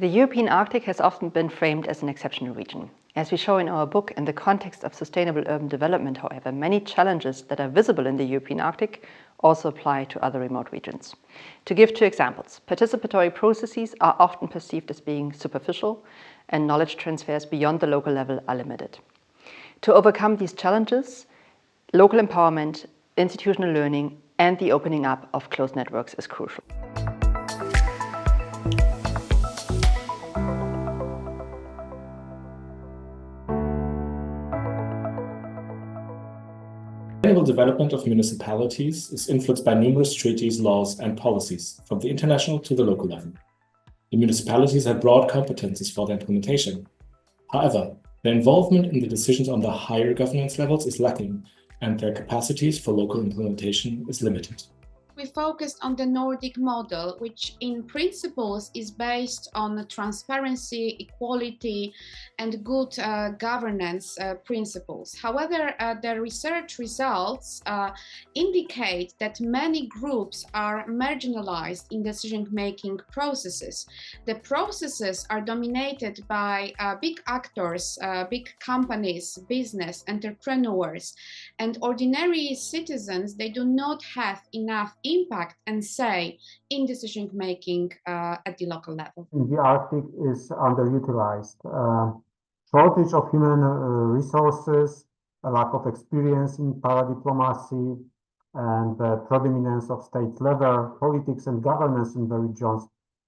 The European Arctic has often been framed as an exceptional region. As we show in our book, in the context of sustainable urban development, however, many challenges that are visible in the European Arctic also apply to other remote regions. To give two examples, participatory processes are often perceived as being superficial, and knowledge transfers beyond the local level are limited. To overcome these challenges, local empowerment, institutional learning, and the opening up of closed networks is crucial. Sustainable development of municipalities is influenced by numerous treaties, laws, and policies, from the international to the local level. The municipalities have broad competences for their implementation. However, their involvement in the decisions on the higher governance levels is lacking, and their capacities for local implementation is limited. We focused on the Nordic model, which in principles is based on transparency, equality, and good governance principles. However, the research results indicate that many groups are marginalized in decision-making processes. The processes are dominated by big actors, big companies, business, entrepreneurs, and ordinary citizens. They do not have enough impact and say in decision-making at the local level. The Arctic is underutilized. Shortage of human resources, a lack of experience in paradiplomacy, and the predominance of state-level politics and governance in the regions.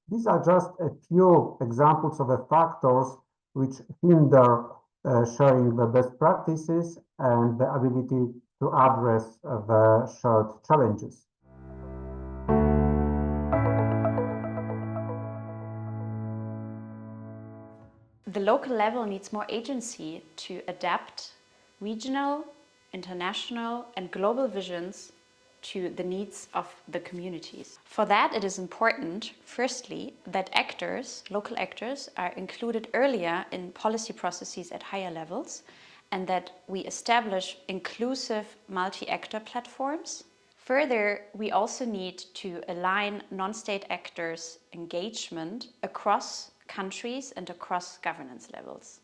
These are just a few examples of the factors which hinder sharing the best practices and the ability to address the shared challenges. The local level needs more agency to adapt regional, international, and global visions to the needs of the communities. For that, it is important, firstly, that actors, local actors, are included earlier in policy processes at higher levels, and that we establish inclusive multi-actor platforms. Further, we also need to align non-state actors' engagement across countries and across governance levels.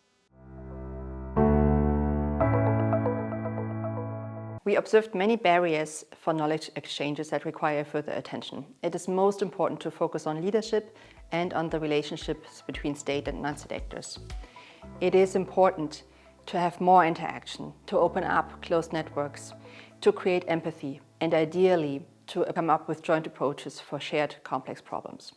We observed many barriers for knowledge exchanges that require further attention. It is most important to focus on leadership and on the relationships between state and non-state actors. It is important to have more interaction, to open up closed networks, to create empathy, and ideally to come up with joint approaches for shared complex problems.